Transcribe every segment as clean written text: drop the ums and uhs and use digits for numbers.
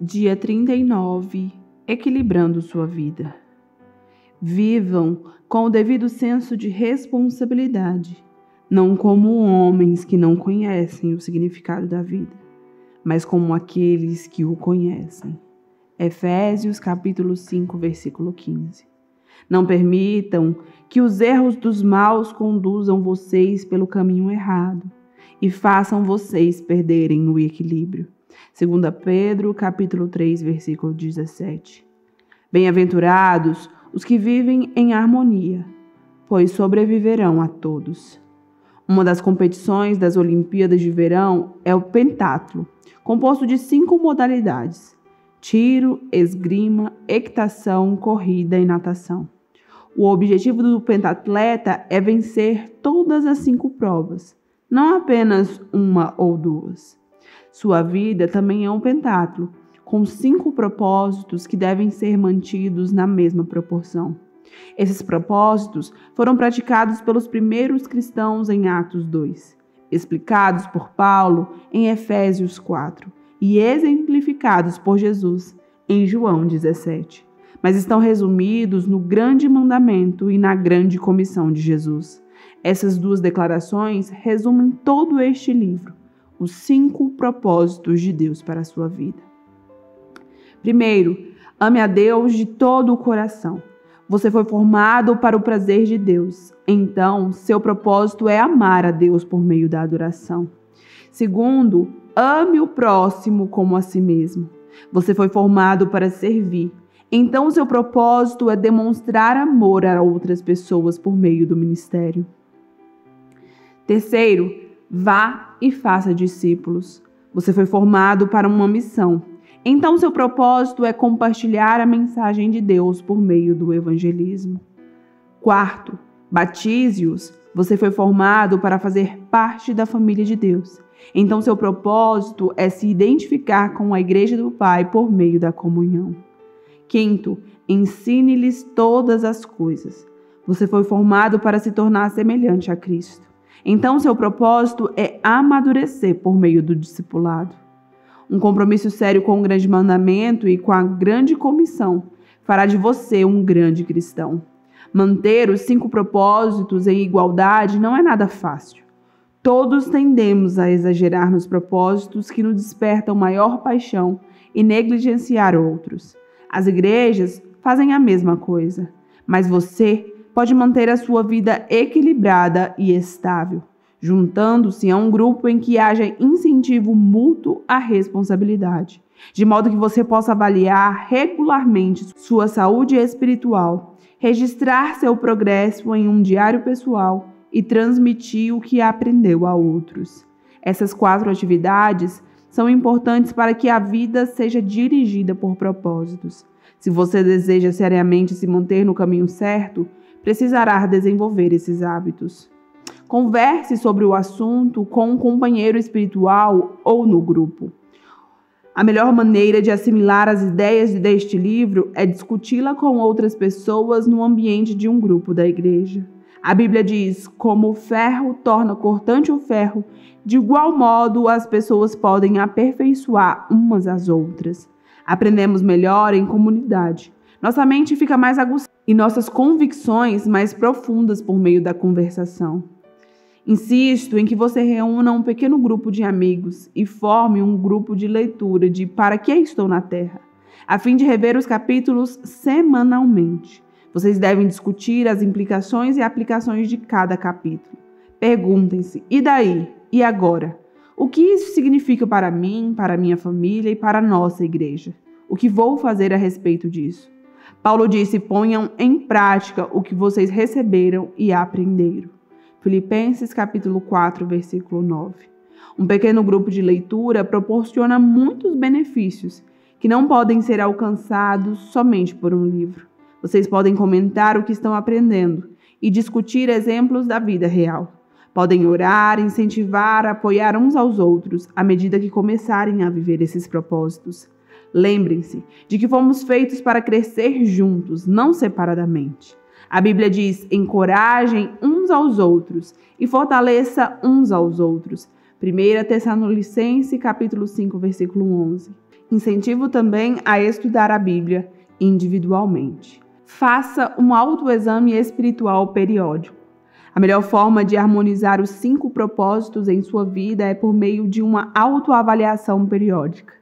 Dia 39, equilibrando sua vida. Vivam com o devido senso de responsabilidade, não como homens que não conhecem o significado da vida, mas como aqueles que o conhecem. Efésios capítulo 5, versículo 15. Não permitam que os erros dos maus conduzam vocês pelo caminho errado e façam vocês perderem o equilíbrio. 2 Pedro, capítulo 3, versículo 17. Bem-aventurados os que vivem em harmonia, pois sobreviverão a todos. Uma das competições das Olimpíadas de Verão é o pentatlo, composto de 5 modalidades: tiro, esgrima, equitação, corrida e natação. O objetivo do pentatleta é vencer todas as 5 provas, não apenas uma ou 2. Sua vida também é um pentatlo, com 5 propósitos que devem ser mantidos na mesma proporção. Esses propósitos foram praticados pelos primeiros cristãos em Atos 2, explicados por Paulo em Efésios 4 e exemplificados por Jesus em João 17, mas estão resumidos no grande mandamento e na grande comissão de Jesus. Essas 2 declarações resumem todo este livro, os 5 propósitos de Deus para a sua vida. Primeiro, ame a Deus de todo o coração. Você foi formado para o prazer de Deus, então seu propósito é amar a Deus por meio da adoração. Segundo, ame o próximo como a si mesmo. Você foi formado para servir, então seu propósito é demonstrar amor a outras pessoas por meio do ministério. Terceiro, vá e faça discípulos. Você foi formado para uma missão. Então, seu propósito é compartilhar a mensagem de Deus por meio do evangelismo. Quarto, batize-os. Você foi formado para fazer parte da família de Deus. Então, seu propósito é se identificar com a Igreja do Pai por meio da comunhão. Quinto, ensine-lhes todas as coisas. Você foi formado para se tornar semelhante a Cristo. Então, seu propósito é amadurecer por meio do discipulado. Um compromisso sério com o grande mandamento e com a grande comissão fará de você um grande cristão. Manter os 5 propósitos em igualdade não é nada fácil. Todos tendemos a exagerar nos propósitos que nos despertam maior paixão e negligenciar outros. As igrejas fazem a mesma coisa, mas você pode manter a sua vida equilibrada e estável, juntando-se a um grupo em que haja incentivo mútuo à responsabilidade, de modo que você possa avaliar regularmente sua saúde espiritual, registrar seu progresso em um diário pessoal e transmitir o que aprendeu a outros. Essas 4 atividades são importantes para que a vida seja dirigida por propósitos. Se você deseja seriamente se manter no caminho certo, precisará desenvolver esses hábitos. Converse sobre o assunto com um companheiro espiritual ou no grupo. A melhor maneira de assimilar as ideias deste livro é discuti-la com outras pessoas no ambiente de um grupo da igreja. A Bíblia diz: como o ferro torna cortante o ferro, de igual modo as pessoas podem aperfeiçoar umas às outras. Aprendemos melhor em comunidade. Nossa mente fica mais aguçada e nossas convicções mais profundas por meio da conversação. Insisto em que você reúna um pequeno grupo de amigos e forme um grupo de leitura de Para que Estou na Terra, a fim de rever os capítulos semanalmente. Vocês devem discutir as implicações e aplicações de cada capítulo. Perguntem-se: e daí? E agora? O que isso significa para mim, para minha família e para a nossa igreja? O que vou fazer a respeito disso? Paulo disse: ponham em prática o que vocês receberam e aprenderam. Filipenses capítulo 4, versículo 9. Um pequeno grupo de leitura proporciona muitos benefícios que não podem ser alcançados somente por um livro. Vocês podem comentar o que estão aprendendo e discutir exemplos da vida real. Podem orar, incentivar, apoiar uns aos outros à medida que começarem a viver esses propósitos. Lembrem-se de que fomos feitos para crescer juntos, não separadamente. A Bíblia diz: encorajem uns aos outros e fortaleça uns aos outros. 1 Tessalonicenses, capítulo 5, versículo 11. Incentivo também a estudar a Bíblia individualmente. Faça um autoexame espiritual periódico. A melhor forma de harmonizar os 5 propósitos em sua vida é por meio de uma autoavaliação periódica.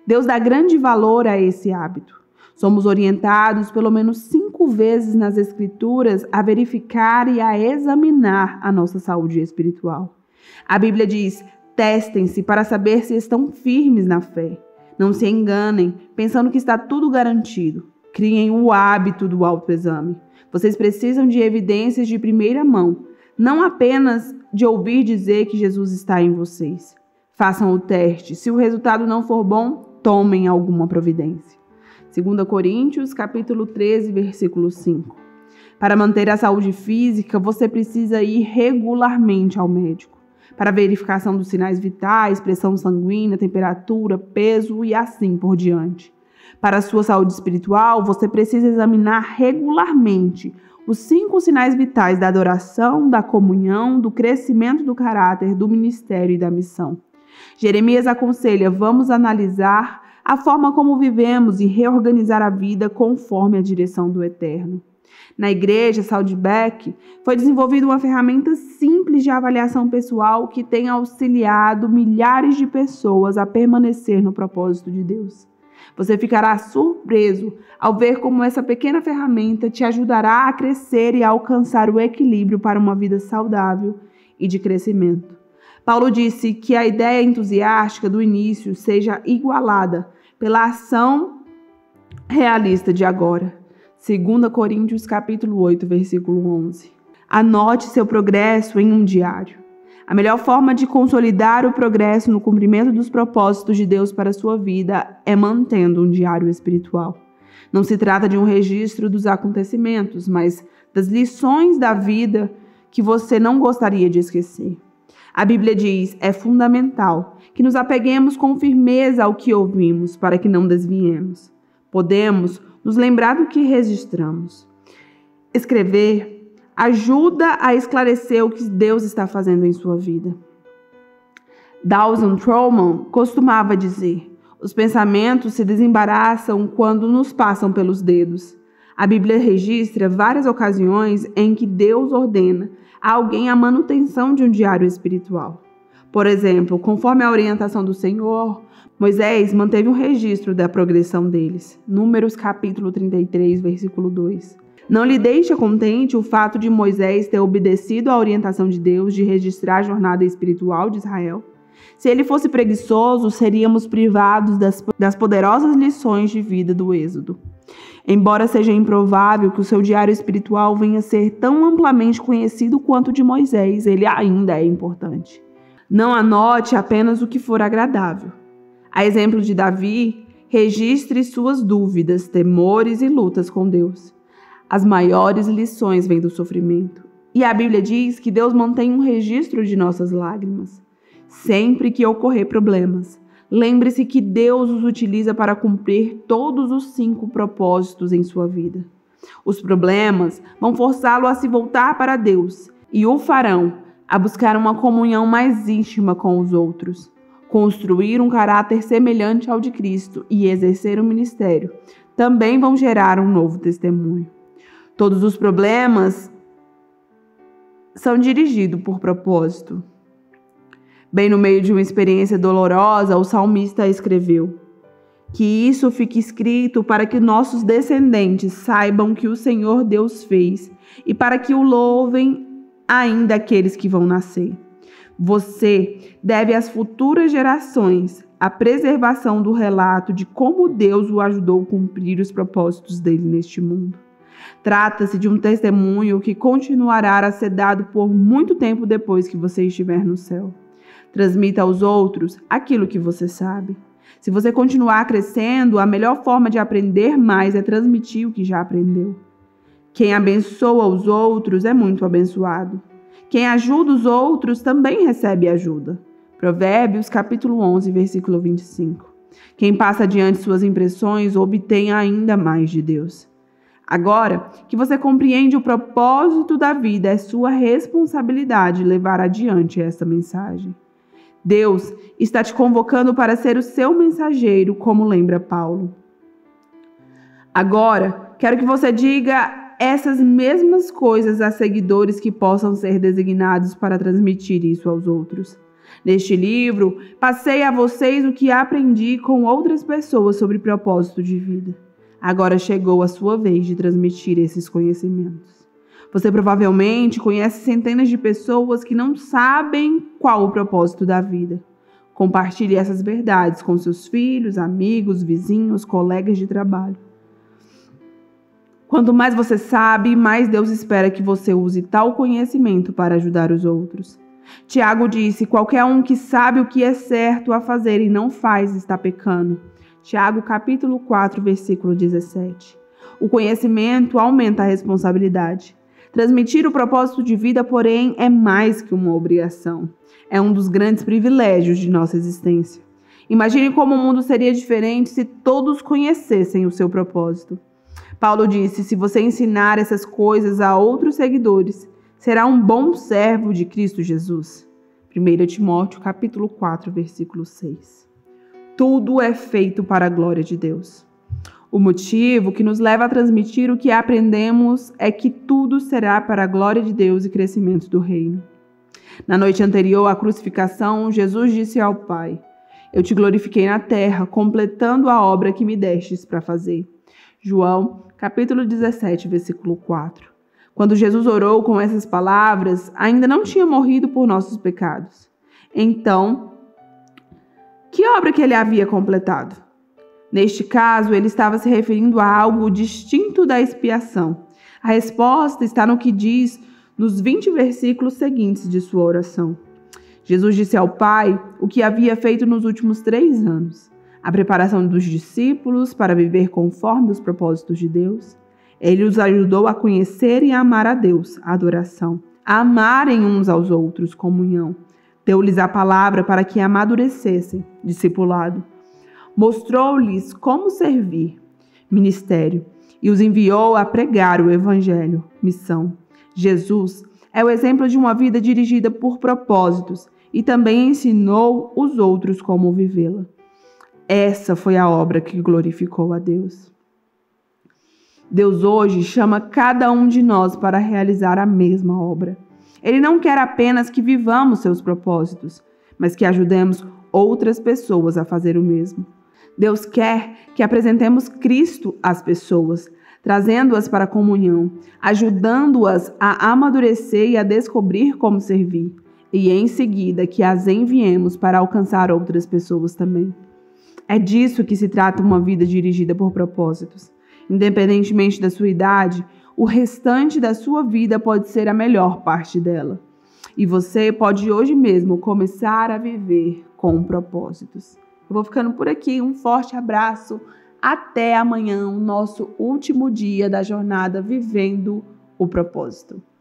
Deus dá grande valor a esse hábito. Somos orientados pelo menos 5 vezes nas Escrituras a verificar e a examinar a nossa saúde espiritual. A Bíblia diz: testem-se para saber se estão firmes na fé. Não se enganem, pensando que está tudo garantido. Criem o hábito do autoexame. Vocês precisam de evidências de primeira mão, não apenas de ouvir dizer que Jesus está em vocês. Façam o teste. Se o resultado não for bom, tomem alguma providência. 2 Coríntios, capítulo 13, versículo 5. Para manter a saúde física, você precisa ir regularmente ao médico para verificação dos sinais vitais, pressão sanguínea, temperatura, peso e assim por diante. Para a sua saúde espiritual, você precisa examinar regularmente os 5 sinais vitais da adoração, da comunhão, do crescimento do caráter, do ministério e da missão. Jeremias aconselha: vamos analisar a forma como vivemos e reorganizar a vida conforme a direção do Eterno. Na igreja Saddleback foi desenvolvida uma ferramenta simples de avaliação pessoal que tem auxiliado milhares de pessoas a permanecer no propósito de Deus. Você ficará surpreso ao ver como essa pequena ferramenta te ajudará a crescer e a alcançar o equilíbrio para uma vida saudável e de crescimento. Paulo disse que a ideia entusiástica do início seja igualada pela ação realista de agora. 2 Coríntios capítulo 8, versículo 11. Anote seu progresso em um diário. A melhor forma de consolidar o progresso no cumprimento dos propósitos de Deus para a sua vida é mantendo um diário espiritual. Não se trata de um registro dos acontecimentos, mas das lições da vida que você não gostaria de esquecer. A Bíblia diz: é fundamental que nos apeguemos com firmeza ao que ouvimos para que não desviemos. Podemos nos lembrar do que registramos. Escrever ajuda a esclarecer o que Deus está fazendo em sua vida. Dawson Trotman costumava dizer: os pensamentos se desembaraçam quando nos passam pelos dedos. A Bíblia registra várias ocasiões em que Deus ordena a alguém a manutenção de um diário espiritual. Por exemplo, conforme a orientação do Senhor, Moisés manteve um registro da progressão deles. Números capítulo 33, versículo 2. Não lhe deixa contente o fato de Moisés ter obedecido à orientação de Deus de registrar a jornada espiritual de Israel? Se ele fosse preguiçoso, seríamos privados das poderosas lições de vida do Êxodo. Embora seja improvável que o seu diário espiritual venha a ser tão amplamente conhecido quanto o de Moisés, ele ainda é importante. Não anote apenas o que for agradável. A exemplo de Davi, registre suas dúvidas, temores e lutas com Deus. As maiores lições vêm do sofrimento. E a Bíblia diz que Deus mantém um registro de nossas lágrimas. Sempre que ocorrer problemas, lembre-se que Deus os utiliza para cumprir todos os 5 propósitos em sua vida. Os problemas vão forçá-lo a se voltar para Deus e o farão a buscar uma comunhão mais íntima com os outros, construir um caráter semelhante ao de Cristo e exercer o ministério. Também vão gerar um novo testemunho. Todos os problemas são dirigidos por propósito. Bem no meio de uma experiência dolorosa, o salmista escreveu: que isso fique escrito para que nossos descendentes saibam que o Senhor Deus fez e para que o louvem ainda aqueles que vão nascer. Você deve às futuras gerações a preservação do relato de como Deus o ajudou a cumprir os propósitos dele neste mundo. Trata-se de um testemunho que continuará a ser dado por muito tempo depois que você estiver no céu. Transmita aos outros aquilo que você sabe. Se você continuar crescendo, a melhor forma de aprender mais é transmitir o que já aprendeu. Quem abençoa os outros é muito abençoado. Quem ajuda os outros também recebe ajuda. Provérbios capítulo 11, versículo 25. Quem passa adiante suas impressões obtém ainda mais de Deus. Agora que você compreende o propósito da vida, é sua responsabilidade levar adiante essa mensagem. Deus está te convocando para ser o seu mensageiro, como lembra Paulo. Agora, quero que você diga essas mesmas coisas a seguidores que possam ser designados para transmitir isso aos outros. Neste livro, passei a vocês o que aprendi com outras pessoas sobre propósito de vida. Agora chegou a sua vez de transmitir esses conhecimentos. Você provavelmente conhece centenas de pessoas que não sabem qual o propósito da vida. Compartilhe essas verdades com seus filhos, amigos, vizinhos, colegas de trabalho. Quanto mais você sabe, mais Deus espera que você use tal conhecimento para ajudar os outros. Tiago disse: qualquer um que sabe o que é certo a fazer e não faz está pecando. Tiago capítulo 4, versículo 17. O conhecimento aumenta a responsabilidade. Transmitir o propósito de vida, porém, é mais que uma obrigação. É um dos grandes privilégios de nossa existência. Imagine como o mundo seria diferente se todos conhecessem o seu propósito. Paulo disse: se você ensinar essas coisas a outros seguidores, será um bom servo de Cristo Jesus. 1 Timóteo capítulo 4, versículo 6. Tudo é feito para a glória de Deus. O motivo que nos leva a transmitir o que aprendemos é que tudo será para a glória de Deus e crescimento do reino. Na noite anterior à crucificação, Jesus disse ao Pai: eu te glorifiquei na terra, completando a obra que me destes para fazer. João, capítulo 17, versículo 4. Quando Jesus orou com essas palavras, ainda não tinha morrido por nossos pecados. Então, que obra que ele havia completado? Neste caso, ele estava se referindo a algo distinto da expiação. A resposta está no que diz nos 20 versículos seguintes de sua oração. Jesus disse ao Pai o que havia feito nos últimos 3 anos. A preparação dos discípulos para viver conforme os propósitos de Deus. Ele os ajudou a conhecer e a amar a Deus, a adoração. A amarem uns aos outros, comunhão. Deu-lhes a palavra para que amadurecessem, discipulado. Mostrou-lhes como servir, ministério, e os enviou a pregar o evangelho, missão. Jesus é o exemplo de uma vida dirigida por propósitos e também ensinou os outros como vivê-la. Essa foi a obra que glorificou a Deus. Deus hoje chama cada um de nós para realizar a mesma obra. Ele não quer apenas que vivamos seus propósitos, mas que ajudemos outras pessoas a fazer o mesmo. Deus quer que apresentemos Cristo às pessoas, trazendo-as para a comunhão, ajudando-as a amadurecer e a descobrir como servir, e em seguida que as enviemos para alcançar outras pessoas também. É disso que se trata uma vida dirigida por propósitos. Independentemente da sua idade, o restante da sua vida pode ser a melhor parte dela. E você pode hoje mesmo começar a viver com propósitos. Eu vou ficando por aqui. Um forte abraço. Até amanhã, o nosso último dia da jornada Vivendo o Propósito.